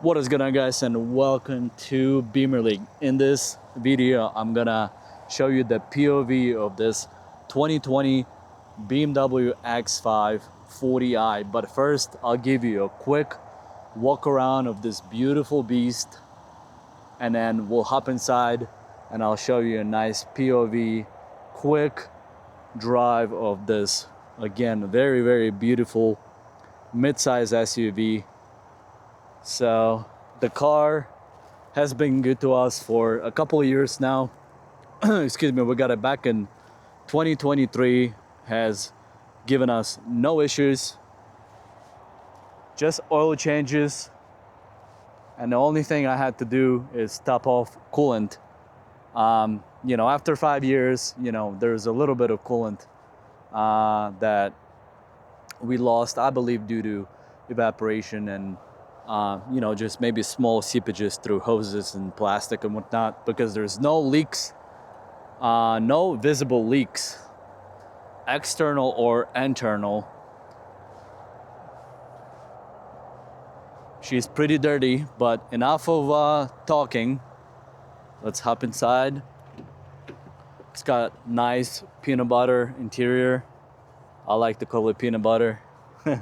What is going on, guys, and welcome to Beamer League. In this video I'm gonna show you the POV of this 2020 BMW X5 40i, but first I'll give you a quick walk around of this beautiful beast, and then we'll hop inside and I'll show you a nice POV quick drive of this, again, very beautiful mid-size SUV. So the car has been good to us for a couple of years now. Excuse me, we got it back in 2023, has given us no issues, just oil changes. And the only thing I had to do is top off coolant. After 5 years, there's a little bit of coolant that we lost, I believe, due to evaporation and just maybe small seepages through hoses and plastic and whatnot, because there's no leaks, no visible leaks, external or internal. She's pretty dirty, but enough of talking. Let's hop inside. It's got nice peanut butter interior. I like to call it peanut butter. All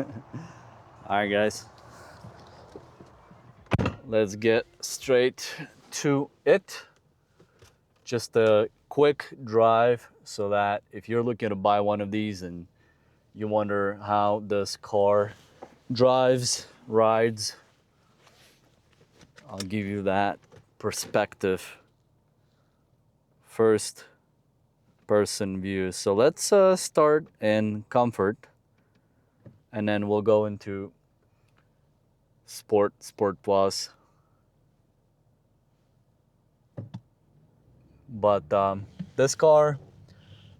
right, guys. Let's get straight to it. Just a quick drive so that if you're looking to buy one of these and you wonder how this car drives, rides, I'll give you that perspective, first person view. So let's start in comfort, and then we'll go into sport plus. But this car,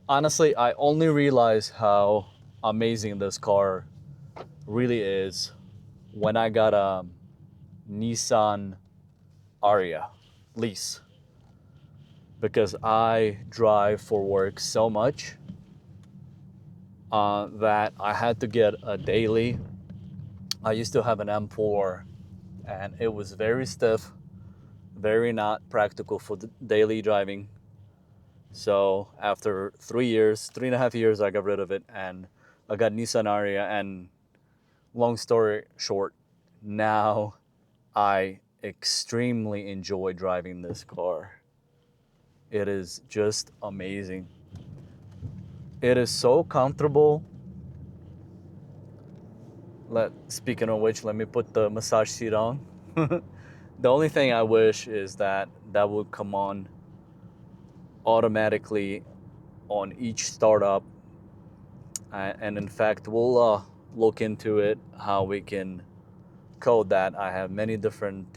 honestly, I only realized how amazing this car really is when I got a Nissan Ariya lease, because I drive for work so much that I had to get a daily. I used to have an M4 and it was very stiff, very not practical for the daily driving. So after 3.5 years, I got rid of it and I got Nissan Ariya. And long story short, now I extremely enjoy driving this car. It is just amazing. It is so comfortable. Speaking of which, let me put the massage seat on. The only thing I wish is that would come on automatically on each startup. And in fact, we'll look into it, how we can code that. I have many different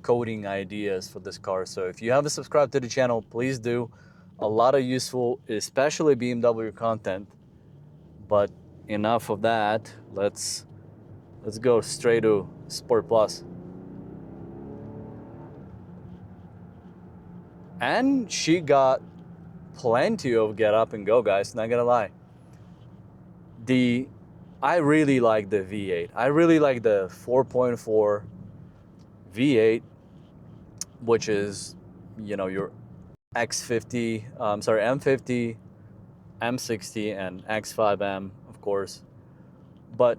coding ideas for this car. So if you haven't subscribed to the channel, please do. A lot of useful, especially BMW content. But enough of that. Let's go straight to Sport Plus. And she got plenty of get up and go, guys, not gonna lie. I really like the V8. I really like the 4.4 V8, which is, your M50, M60, and X5M, of course. But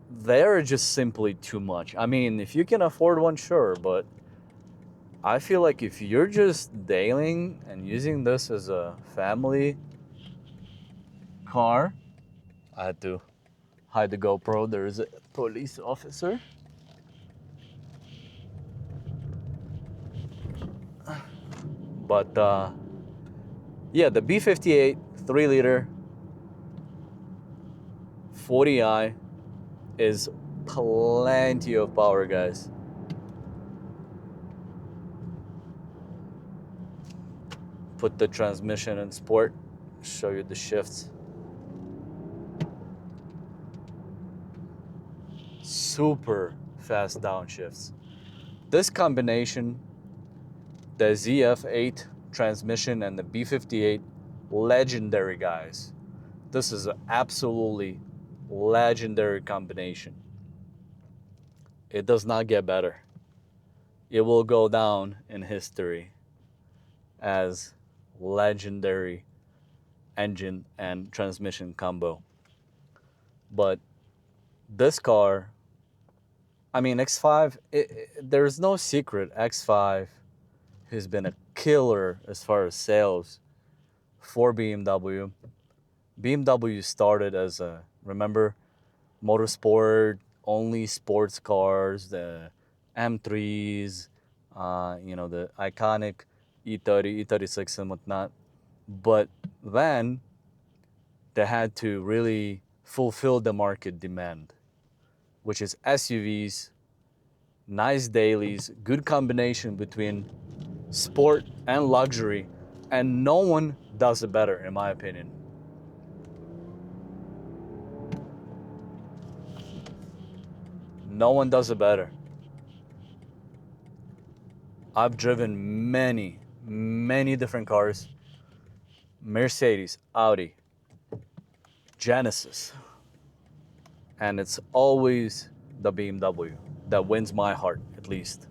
they're just simply too much. I mean, if you can afford one, sure, but I feel like if you're just dailying and using this as a family car, I had to hide the GoPro. There is a police officer. But yeah, the B58 3-liter 40i is plenty of power, guys. Put the transmission in sport, show you the shifts. Super fast downshifts. This combination, the ZF8 transmission and the B58, legendary, guys. This is an absolutely legendary combination. it does not get better. It will go down in history as legendary engine and transmission combo. But this car, I mean, X5, there's no secret. X5 has been a killer as far as sales for BMW. BMW started as a, remember, motorsport, only sports cars, the M3s, the iconic E30, E36 and whatnot. But then they had to really fulfill the market demand, which is SUVs, nice dailies, good combination between sport and luxury, and no one does it better, in my opinion. No one does it better. I've driven many, many different cars. Mercedes, Audi, Genesis. And it's always the BMW that wins my heart, at least.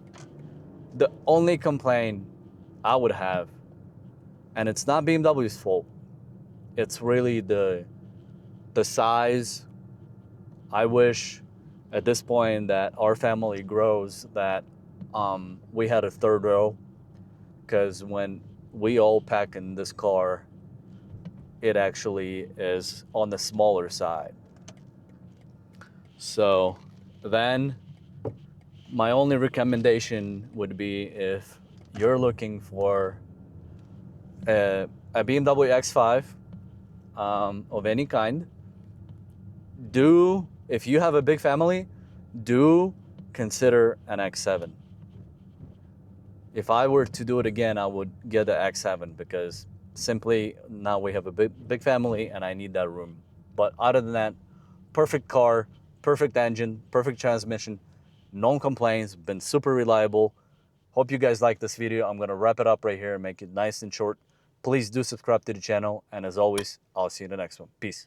The only complaint I would have, and it's not BMW's fault, it's really the size. I wish at this point that our family grows that we had a third row, because when we all pack in this car, it actually is on the smaller side. So then my only recommendation would be, if you're looking for a BMW X5 of any kind, if you have a big family, do consider an X7. If I were to do it again, I would get the X7, because simply now we have a big family and I need that room. But other than that, perfect car, perfect engine, perfect transmission, no complaints, been super reliable. Hope you guys like this video. I'm going to wrap it up right here and make it nice and short. Please do subscribe to the channel. And as always, I'll see you in the next one. Peace.